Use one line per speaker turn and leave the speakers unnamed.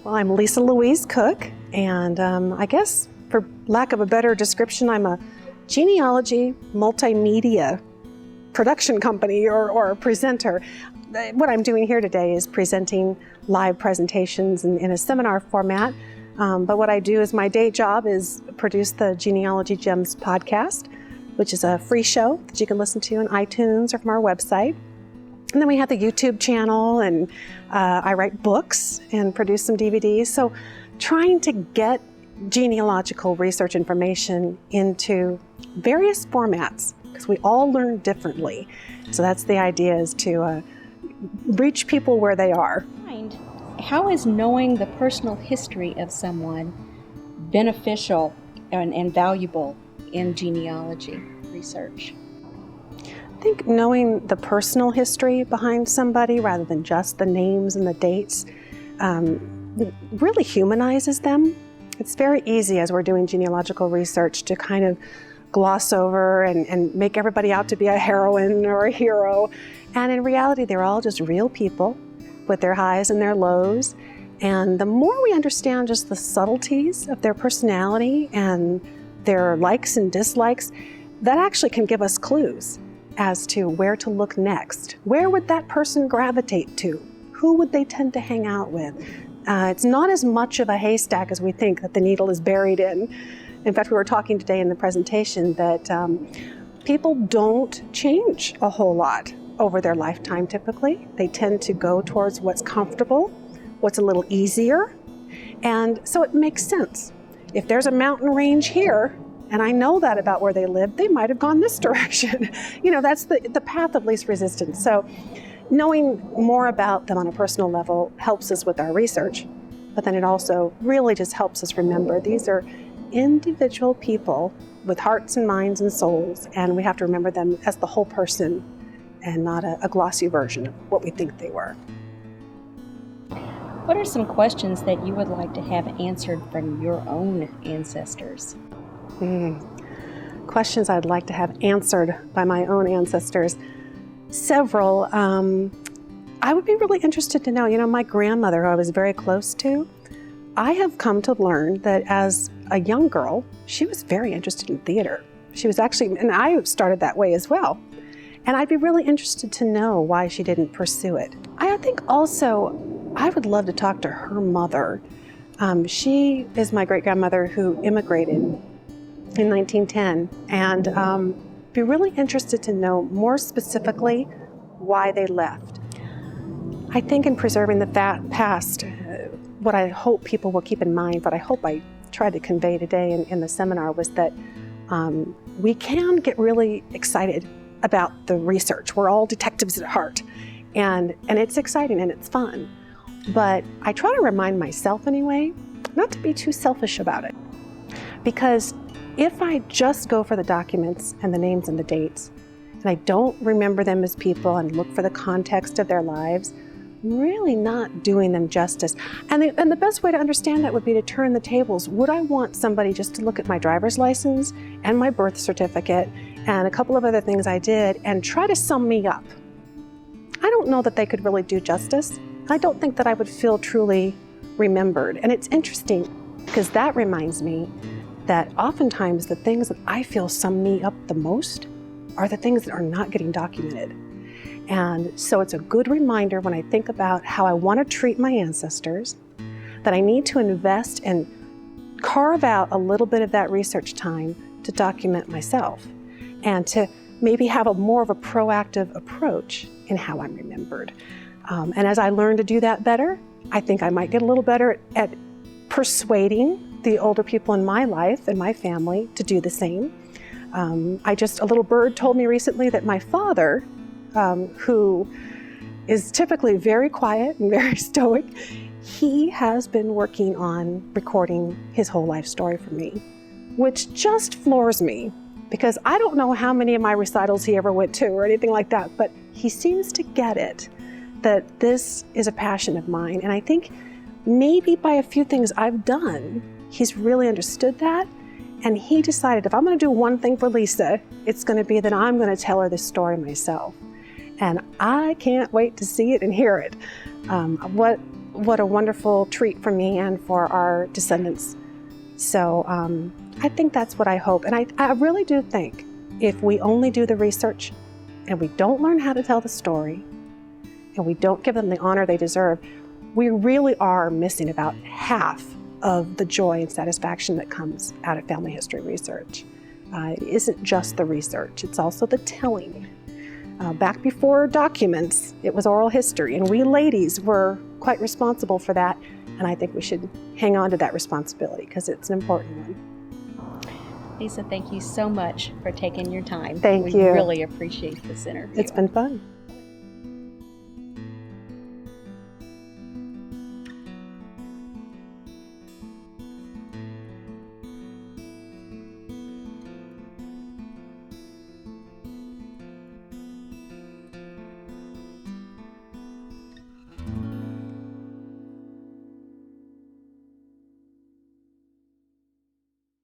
Well, I'm Lisa Louise Cooke, and I guess for lack of a better description, I'm a genealogy multimedia production company or presenter. What I'm doing here today is presenting live presentations in a seminar format. But what I do is my day job is produce the Genealogy Gems podcast, which is a free show that you can listen to on iTunes or from our website. And then we have the YouTube channel, and I write books and produce some DVDs. So trying to get genealogical research information into various formats, because we all learn differently. So that's the idea, is to reach people where they are.
How is knowing the personal history of someone beneficial and valuable in genealogy research?
I think knowing the personal history behind somebody rather than just the names and the dates really humanizes them. It's very easy as we're doing genealogical research to kind of gloss over and make everybody out to be a heroine or a hero. And in reality, they're all just real people with their highs and their lows. And the more we understand just the subtleties of their personality and their likes and dislikes, that actually can give us clues as to where to look next. Where would that person gravitate to? Who would they tend to hang out with? It's not as much of a haystack as we think that the needle is buried in. In fact, we were talking today in the presentation that people don't change a whole lot over their lifetime typically. They tend to go towards what's comfortable, what's a little easier. And so it makes sense. If there's a mountain range here, and I know that about where they live, they might have gone this direction. That's the path of least resistance. So knowing more about them on a personal level helps us with our research, but then it also really just helps us remember these are individual people with hearts and minds and souls, and we have to remember them as the whole person and not a glossy version of what we think they were.
What are some questions that you would like to have answered from your own ancestors?
Questions I'd like to have answered by my own ancestors. Several. I would be really interested to know, my grandmother, who I was very close to, I have come to learn that as a young girl, she was very interested in theater. She was actually, and I started that way as well. And I'd be really interested to know why she didn't pursue it. I think also, I would love to talk to her mother. She is my great-grandmother who immigrated in 1910, and be really interested to know more specifically why they left. I think in preserving the past, what I hope people will keep in mind, what I hope I tried to convey today in the seminar, was that we can get really excited about the research. We're all detectives at heart, and it's exciting and it's fun. But I try to remind myself anyway, not to be too selfish about it. Because if I just go for the documents and the names and the dates, and I don't remember them as people and look for the context of their lives, I'm really not doing them justice. And the best way to understand that would be to turn the tables. Would I want somebody just to look at my driver's license and my birth certificate and a couple of other things I did and try to sum me up? I don't know that they could really do justice. I don't think that I would feel truly remembered. And it's interesting because that reminds me that oftentimes the things that I feel sum me up the most are the things that are not getting documented. And so it's a good reminder when I think about how I want to treat my ancestors, that I need to invest and carve out a little bit of that research time to document myself and to maybe have more of a proactive approach in how I'm remembered. And as I learn to do that better, I think I might get a little better at persuading the older people in my life and my family to do the same. A little bird told me recently that my father, who is typically very quiet and very stoic, he has been working on recording his whole life story for me, which just floors me because I don't know how many of my recitals he ever went to or anything like that, but he seems to get it, that this is a passion of mine. And I think maybe by a few things I've done, he's really understood that. And he decided if I'm going to do one thing for Lisa, it's going to be that I'm going to tell her this story myself. And I can't wait to see it and hear it. What what a wonderful treat for me and for our descendants. So I think that's what I hope. And I really do think if we only do the research and we don't learn how to tell the story and we don't give them the honor they deserve, we really are missing about half of the joy and satisfaction that comes out of family history research. It isn't just the research, it's also the telling. Back before documents, it was oral history, and we ladies were quite responsible for that, and I think we should hang on to that responsibility because it's an important one.
Lisa, thank you so much for taking your time.
Thank you.
We really appreciate this interview.
It's been fun.